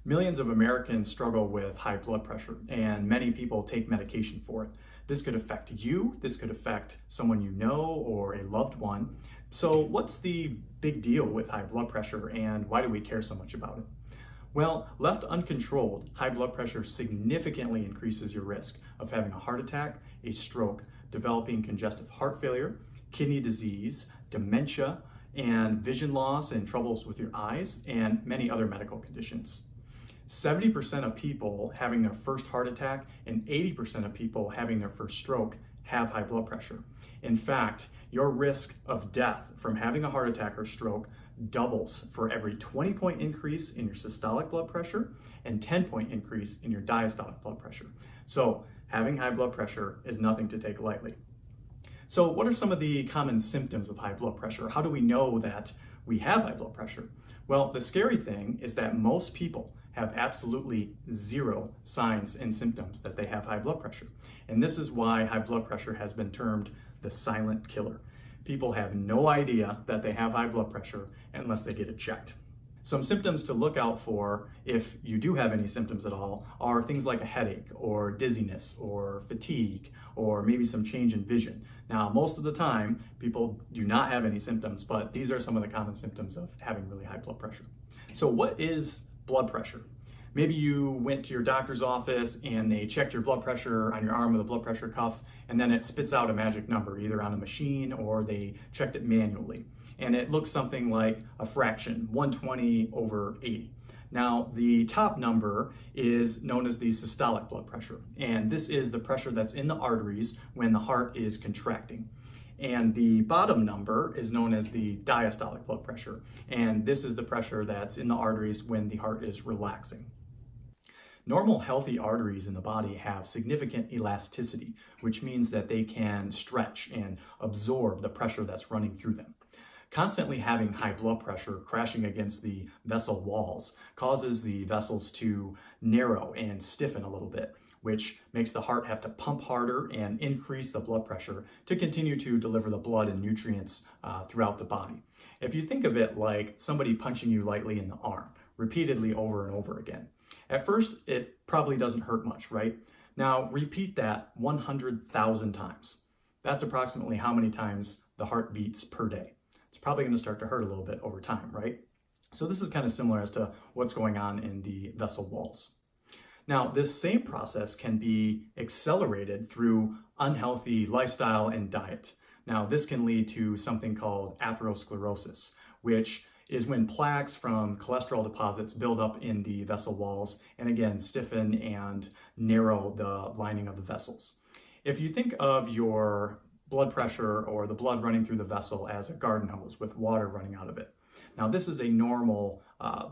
Millions of Americans struggle with high blood pressure, and many people take medication for it. This could affect you, this could affect someone you know or a loved one. So what's the big deal with high blood pressure, and why do we care so much about it? Well, left uncontrolled, high blood pressure significantly increases your risk of having a heart attack, a stroke, developing congestive heart failure, kidney disease, dementia, and vision loss and troubles with your eyes, and many other medical conditions. 70% of people having their first heart attack and 80% of people having their first stroke have high blood pressure. In fact, your risk of death from having a heart attack or stroke doubles for every 20-point increase in your systolic blood pressure and 10-point increase in your diastolic blood pressure. So having high blood pressure is nothing to take lightly. So what are some of the common symptoms of high blood pressure? How do we know that we have high blood pressure? Well, the scary thing is that most people have absolutely zero signs and symptoms that they have high blood pressure. And this is why high blood pressure has been termed the silent killer. People have no idea that they have high blood pressure unless they get it checked. Some symptoms to look out for, if you do have any symptoms at all, are things like a headache or dizziness or fatigue or maybe some change in vision. Now, most of the time, people do not have any symptoms, but these are some of the common symptoms of having really high blood pressure. So what is blood pressure? Maybe you went to your doctor's office and they checked your blood pressure on your arm with a blood pressure cuff, and then it spits out a magic number, either on a machine or they checked it manually. And it looks something like a fraction, 120/80. Now, the top number is known as the systolic blood pressure, and this is the pressure that's in the arteries when the heart is contracting. And the bottom number is known as the diastolic blood pressure, and this is the pressure that's in the arteries when the heart is relaxing. Normal healthy arteries in the body have significant elasticity, which means that they can stretch and absorb the pressure that's running through them. Constantly having high blood pressure crashing against the vessel walls causes the vessels to narrow and stiffen a little bit, which makes the heart have to pump harder and increase the blood pressure to continue to deliver the blood and nutrients throughout the body. If you think of it like somebody punching you lightly in the arm, repeatedly over and over again. At first, it probably doesn't hurt much, right? Now, repeat that 100,000 times. That's approximately how many times the heart beats per day. It's probably going to start to hurt a little bit over time, right? So this is kind of similar as to what's going on in the vessel walls. Now, this same process can be accelerated through unhealthy lifestyle and diet. Now, this can lead to something called atherosclerosis, which is when plaques from cholesterol deposits build up in the vessel walls and again stiffen and narrow the lining of the vessels. If you think of your blood pressure or the blood running through the vessel as a garden hose with water running out of it. Now, this is a normal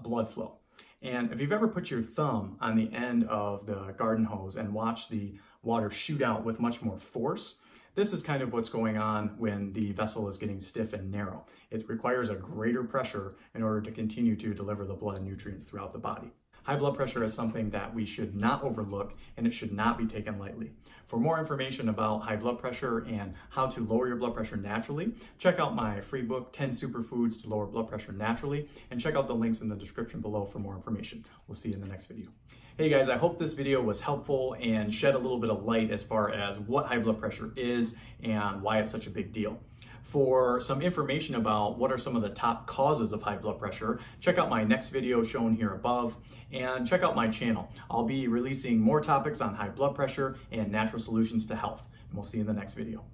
blood flow. And if you've ever put your thumb on the end of the garden hose and watched the water shoot out with much more force, this is kind of what's going on when the vessel is getting stiff and narrow. It requires a greater pressure in order to continue to deliver the blood and nutrients throughout the body. High blood pressure is something that we should not overlook, and it should not be taken lightly. For more information about high blood pressure and how to lower your blood pressure naturally, check out my free book, 10 Superfoods to Lower Blood Pressure Naturally, and check out the links in the description below for more information. We'll see you in the next video. Hey guys, I hope this video was helpful and shed a little bit of light as far as what high blood pressure is and why it's such a big deal. For some information about what are some of the top causes of high blood pressure, check out my next video shown here above, and check out my channel. I'll be releasing more topics on high blood pressure and natural solutions to health, and we'll see you in the next video.